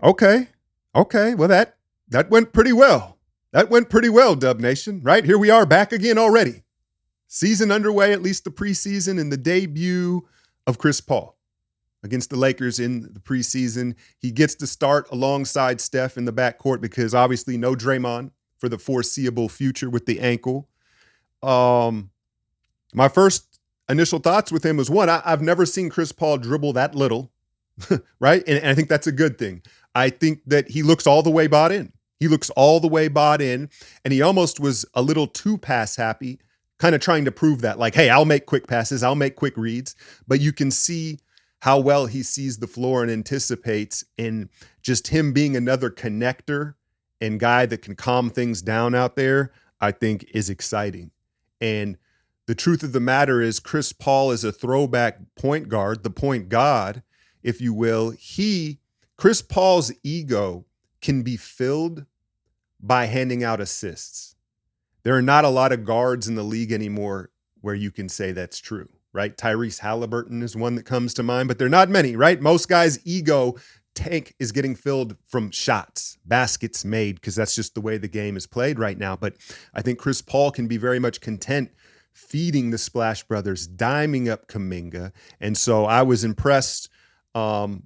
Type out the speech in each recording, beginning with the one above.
Okay. Okay. Well, that went pretty well. That went pretty well, Dub Nation. Right? Here we are back again already. Season underway, at least the preseason, and the debut of Chris Paul against the Lakers in the preseason. He gets to start alongside Steph in the backcourt because obviously no Draymond for the foreseeable future with the ankle. My first initial thoughts with him was one, I've never seen Chris Paul dribble that little, right? And I think that's a good thing. I think that he looks all the way bought in. He looks all the way bought in, and he almost was a little too pass happy, kind of trying to prove that, like, hey, I'll make quick passes, I'll make quick reads. But you can see how well he sees the floor and anticipates, and just him being another connector and guy that can calm things down out there, I think is exciting. And the truth of the matter is Chris Paul is a throwback point guard, the point god, if you will. Chris Paul's ego can be filled by handing out assists. There are not a lot of guards in the league anymore where you can say that's true, right? Tyrese Halliburton is one that comes to mind, but there are not many, right? Most guys' ego tank is getting filled from shots, baskets made, because that's just the way the game is played right now. But I think Chris Paul can be very much content feeding the Splash Brothers, diming up Kuminga. And so I was impressed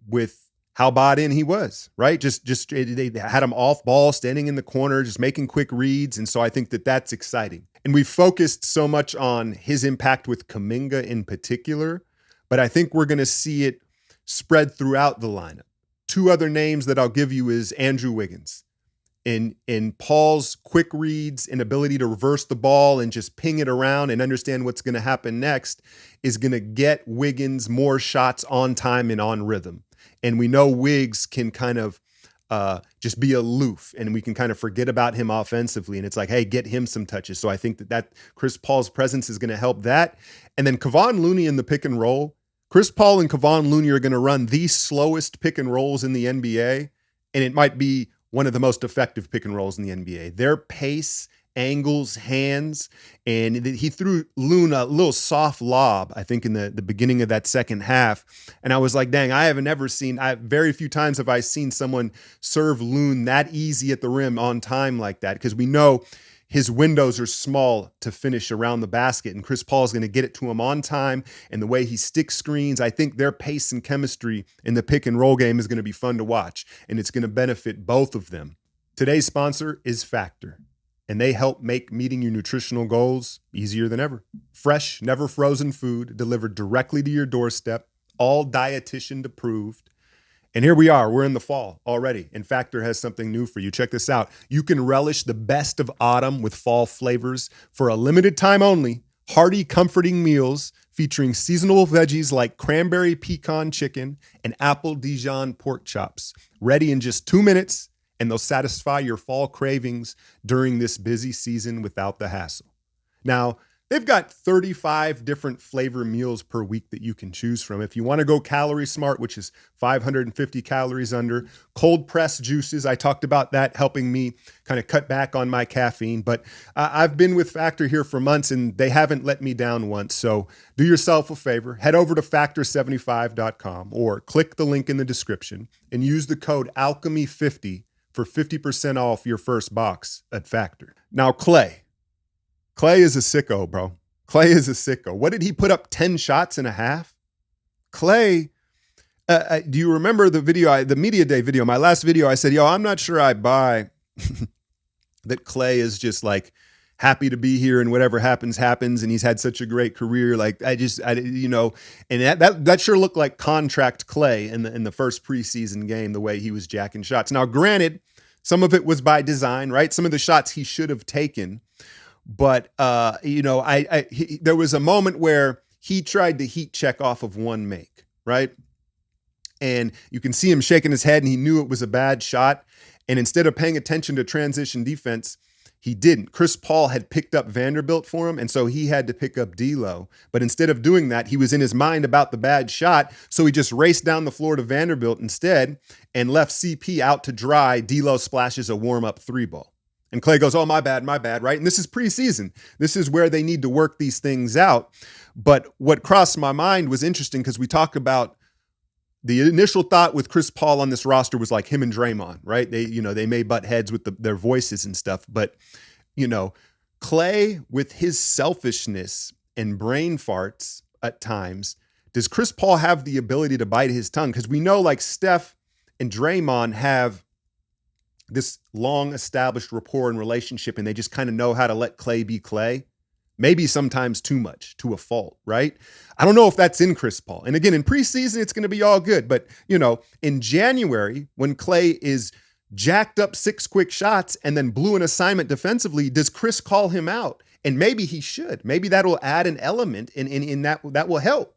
with how bought in he was, right? Just they had him off ball, standing in the corner, just making quick reads. And so I think that that's exciting. And we focused so much on his impact with Kuminga in particular, but I think we're going to see it spread throughout the lineup. Two other names that I'll give you is Andrew Wiggins. In Paul's quick reads and ability to reverse the ball and just ping it around and understand what's going to happen next is going to get Wiggins more shots on time and on rhythm. And we know Wiggs can kind of just be aloof, and we can kind of forget about him offensively. And it's like, hey, get him some touches. So I think that Chris Paul's presence is going to help that. And then Kevon Looney in the pick and roll. Chris Paul and Kevon Looney are going to run the slowest pick and rolls in the NBA, and it might be one of the most effective pick and rolls in the NBA. Their pace, angles, hands, and he threw Loon a little soft lob, I think, in the beginning of that second half. And I was like, dang, very few times have I seen someone serve Loon that easy at the rim on time like that, because we know his windows are small to finish around the basket, and Chris Paul is going to get it to him on time. And the way he sticks screens, I think their pace and chemistry in the pick and roll game is going to be fun to watch, and it's going to benefit both of them. Today's sponsor is Factor, and they help make meeting your nutritional goals easier than ever. Fresh, never frozen food delivered directly to your doorstep, all dietitian approved. And here we are, we're in the fall already, and Factor has something new for you. Check this out. You can relish the best of autumn with fall flavors for a limited time only. Hearty, comforting meals featuring seasonal veggies like cranberry pecan chicken and apple Dijon pork chops. Ready in just 2 minutes, and they'll satisfy your fall cravings during this busy season without the hassle. Now, they've got 35 different flavor meals per week that you can choose from. If you want to go calorie smart, which is 550 calories under, cold pressed juices, I talked about that helping me kind of cut back on my caffeine. But I've been with Factor here for months, and they haven't let me down once. So do yourself a favor, head over to factor75.com or click the link in the description and use the code Alchemy50 for 50% off your first box at Factor. Now, Clay is a sicko, bro. Clay is a sicko. What did he put up, 10 shots and a half? Clay, do you remember the video, the Media Day video, my last video? I said, I'm not sure I buy that Clay is just like happy to be here and whatever happens, happens. And he's had such a great career. Like and that sure looked like contract Clay in the first preseason game, the way he was jacking shots. Now, granted, some of it was by design, right? Some of the shots he should have taken. But, there was a moment where he tried to heat check off of one make, right? And you can see him shaking his head, and he knew it was a bad shot. And instead of paying attention to transition defense, he didn't. Chris Paul had picked up Vanderbilt for him, and so he had to pick up D'Lo. But instead of doing that, he was in his mind about the bad shot, so he just raced down the floor to Vanderbilt instead and left CP out to dry. D'Lo splashes a warm-up three ball. And Clay goes, oh, my bad, right? And this is preseason. This is where they need to work these things out. But what crossed my mind was interesting because we talk about the initial thought with Chris Paul on this roster was like him and Draymond, right? They may butt heads with their voices and stuff, but Klay with his selfishness and brain farts at times, does Chris Paul have the ability to bite his tongue? Because we know like Steph and Draymond have this long established rapport and relationship, and they just kind of know how to let Klay be Klay. Maybe sometimes too much, to a fault, right? I don't know if that's in Chris Paul. And again, in preseason, it's going to be all good. But, in January, when Klay is jacked up 6 quick shots and then blew an assignment defensively, does Chris call him out? And maybe he should. Maybe that will add an element in that will help.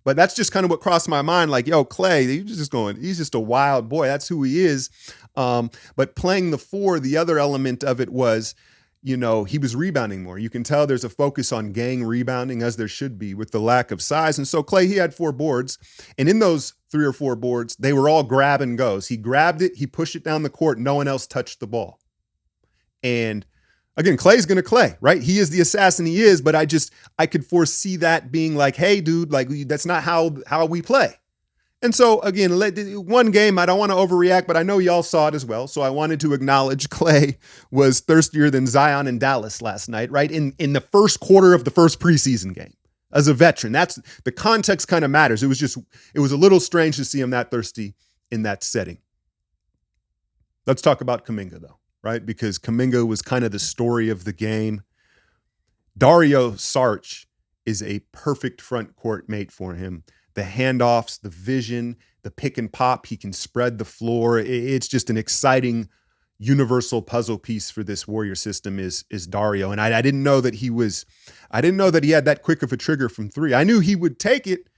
But that's just kind of what crossed my mind. Like, Klay, he's just a wild boy. That's who he is. But playing the 4, the other element of it was, he was rebounding more. You can tell there's a focus on gang rebounding, as there should be, with the lack of size. And so Klay, he had 4 boards. And in those 3 or 4 boards, they were all grab and goes. He grabbed it, he pushed it down the court, no one else touched the ball. And again, Klay's going to Klay, right? He is the assassin he is, but I could foresee that being like, hey, dude, like that's not how we play. And so, again, one game, I don't want to overreact, but I know y'all saw it as well. So I wanted to acknowledge Klay was thirstier than Zion in Dallas last night, right? In the first quarter of the first preseason game. As a veteran, that's the context kind of matters. It was a little strange to see him that thirsty in that setting. Let's talk about Kuminga, though, right? Because Kuminga was kind of the story of the game. Dario Saric is a perfect front court mate for him. The handoffs, the vision, the pick and pop, he can spread the floor. It's just an exciting universal puzzle piece for this Warrior system is Dario. And I didn't know that he had that quick of a trigger from 3. I knew he would take it,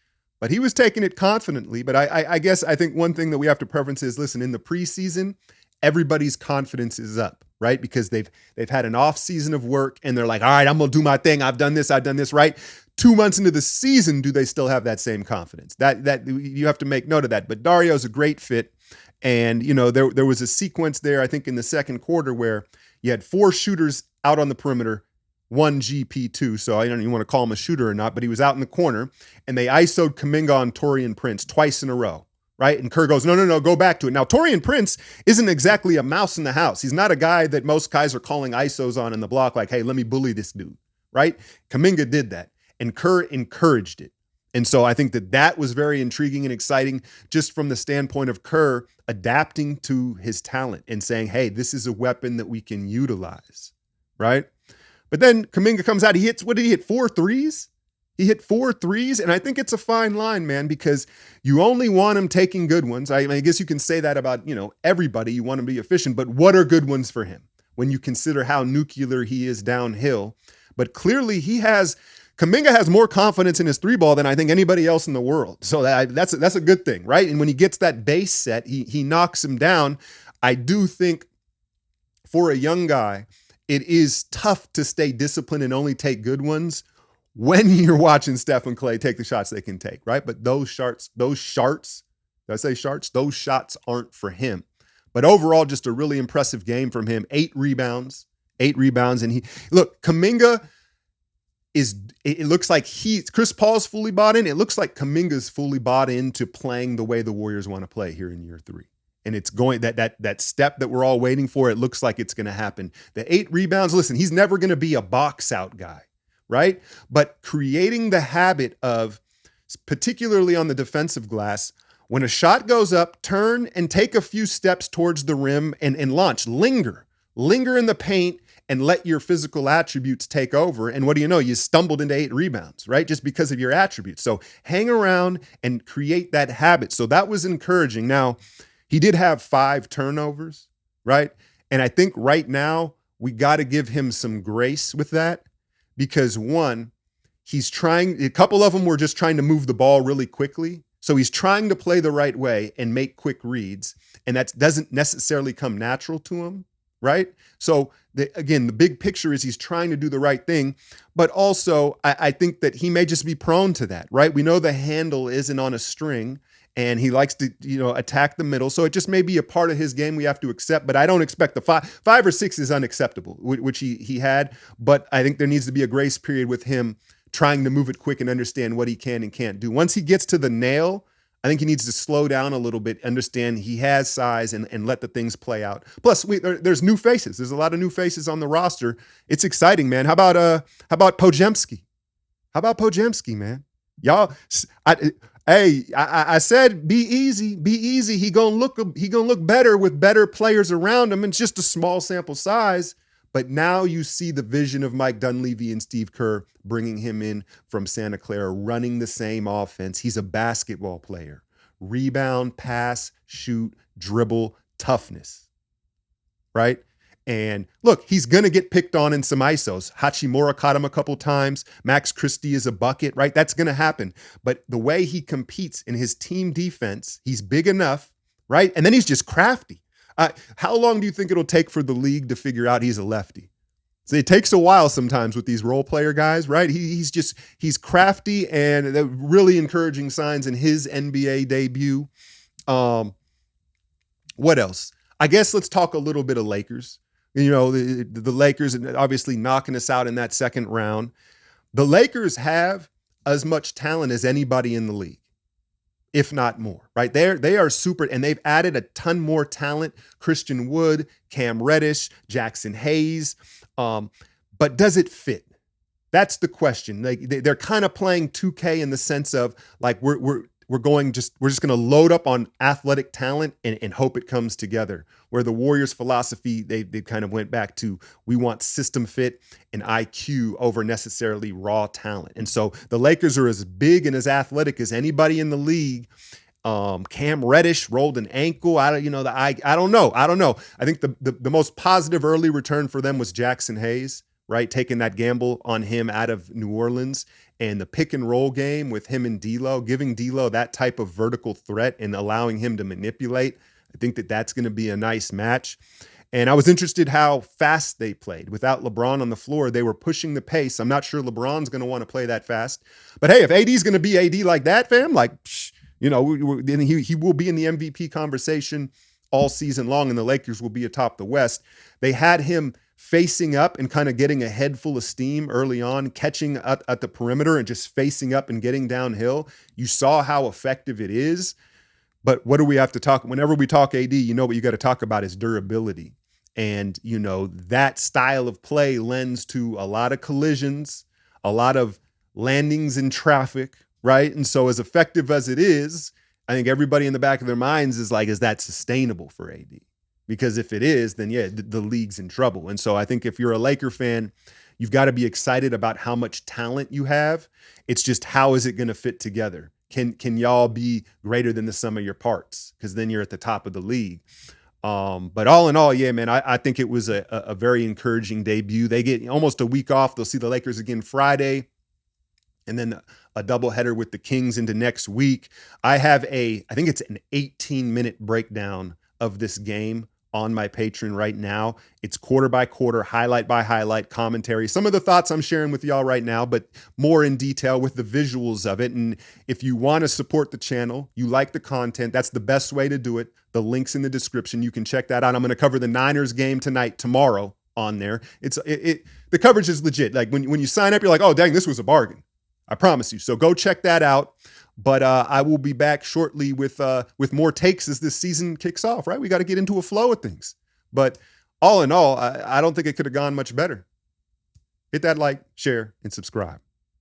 but he was taking it confidently. But I think one thing that we have to preference is, listen, in the preseason, everybody's confidence is up, right? Because they've had an off season of work and they're like, all right, I'm going to do my thing. I've done this, right? 2 months into the season, do they still have that same confidence? That you have to make note of that. But Dario's a great fit. And, there was a sequence there, I think in the second quarter, where you had 4 shooters out on the perimeter, 1 GP2. So I don't even want to call him a shooter or not, but he was out in the corner and they ISO'd Kuminga on Taurean Prince twice in a row. Right. And Kerr goes, no, go back to it. Now, Taurean Prince isn't exactly a mouse in the house. He's not a guy that most guys are calling ISOs on in the block like, hey, let me bully this dude. Right. Kuminga did that and Kerr encouraged it. And so I think that was very intriguing and exciting just from the standpoint of Kerr adapting to his talent and saying, hey, this is a weapon that we can utilize. Right. But then Kuminga comes out. He hits, what did he hit? 4 threes? He hit 4 threes, and I think it's a fine line, man, because you only want him taking good ones. I guess you can say that about, everybody. You want him to be efficient, but what are good ones for him when you consider how nuclear he is downhill? But clearly Kuminga has more confidence in his 3-ball than I think anybody else in the world. So that's a good thing, right? And when he gets that base set, he knocks him down. I do think for a young guy, it is tough to stay disciplined and only take good ones when you're watching Steph and Klay take the shots they can take, right? But those shots, did I say sharts? Those shots aren't for him. But overall, just a really impressive game from him. 8 rebounds. And Kuminga it looks like Chris Paul's fully bought in. It looks like Kuminga's fully bought into playing the way the Warriors want to play here in year 3. And it's going that step that we're all waiting for. It looks like it's going to happen. The 8 rebounds, listen, he's never going to be a box out guy. Right? But creating the habit of, particularly on the defensive glass, when a shot goes up, turn and take a few steps towards the rim and launch. Linger in the paint and let your physical attributes take over. And what do you know? You stumbled into 8 rebounds, right? Just because of your attributes. So hang around and create that habit. So that was encouraging. Now, he did have 5 turnovers, right? And I think right now we got to give him some grace with that. Because one, a couple of them were just trying to move the ball really quickly. So he's trying to play the right way and make quick reads. And that doesn't necessarily come natural to him, right? So the big picture is he's trying to do the right thing. But also, I think that he may just be prone to that, right? We know the handle isn't on a string. And he likes to, attack the middle. So it just may be a part of his game we have to accept. But I don't expect the 5 or 6 is unacceptable, which he had. But I think there needs to be a grace period with him trying to move it quick and understand what he can and can't do. Once he gets to the nail, I think he needs to slow down a little bit, understand he has size, and let the things play out. Plus, there's new faces. There's a lot of new faces on the roster. It's exciting, man. How about Podziemski? How about Podziemski, man? Y'all, I said be easy, be easy. He gonna look better with better players around him. It's just a small sample size. But now you see the vision of Mike Dunleavy and Steve Kerr bringing him in from Santa Clara, running the same offense. He's a basketball player. Rebound, pass, shoot, dribble, toughness, right? And look, he's going to get picked on in some ISOs. Hachimura caught him a couple times. Max Christie is a bucket, right? That's going to happen. But the way he competes in his team defense, he's big enough, right? And then he's just crafty. How long do you think it'll take for the league to figure out he's a lefty? So it takes a while sometimes with these role player guys, right? He's crafty, and really encouraging signs in his NBA debut. What else? I guess let's talk a little bit of Lakers. You know, the Lakers obviously knocking us out in that second round. The Lakers have as much talent as anybody in the league, if not more, right? They are super, and they've added a ton more talent. Christian Wood, Cam Reddish, Jackson Hayes. But does it fit? That's the question. They're kind of playing 2K in the sense of like we're just going to load up on athletic talent and hope it comes together. Where the Warriors' philosophy, they kind of went back to, we want system fit and IQ over necessarily raw talent. And so the Lakers are as big and as athletic as anybody in the league. Cam Reddish rolled an ankle. I don't know. I think the most positive early return for them was Jackson Hayes, right? Taking that gamble on him out of New Orleans, and the pick and roll game with him and D'Lo, giving D'Lo that type of vertical threat and allowing him to manipulate. I think that's going to be a nice match. And I was interested how fast they played. Without LeBron on the floor, they were pushing the pace. I'm not sure LeBron's going to want to play that fast. But hey, if AD's going to be AD like that, fam, like, then he will be in the MVP conversation all season long, and the Lakers will be atop the West. They had him facing up and kind of getting a head full of steam early on, catching at the perimeter and just facing up and getting downhill. You saw how effective it is. But what do we have to talk? Whenever we talk AD, what you got to talk about is durability. And, that style of play lends to a lot of collisions, a lot of landings in traffic, right? And so as effective as it is, I think everybody in the back of their minds is like, is that sustainable for AD? Because if it is, then yeah, the league's in trouble. And so I think if you're a Laker fan, you've got to be excited about how much talent you have. It's just, how is it going to fit together? Can y'all be greater than the sum of your parts? Because then you're at the top of the league. But all in all, yeah, man, I think it was a very encouraging debut. They get almost a week off. They'll see the Lakers again Friday, and then a doubleheader with the Kings into next week. I think it's an 18-minute breakdown of this game on my Patreon right now. It's quarter by quarter, highlight by highlight commentary. Some of the thoughts I'm sharing with y'all right now, but more in detail with the visuals of it. And if you want to support the channel, you like the content, that's the best way to do it. The link's in the description. You can check that out. I'm going to cover the Niners game tomorrow on there. The coverage is legit. Like when you sign up, you're like, oh, dang, this was a bargain. I promise you. So go check that out. But I will be back shortly with more takes as this season kicks off, right? We got to get into a flow of things. But all in all, I don't think it could have gone much better. Hit that like, share, and subscribe.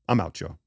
I'm out, y'all.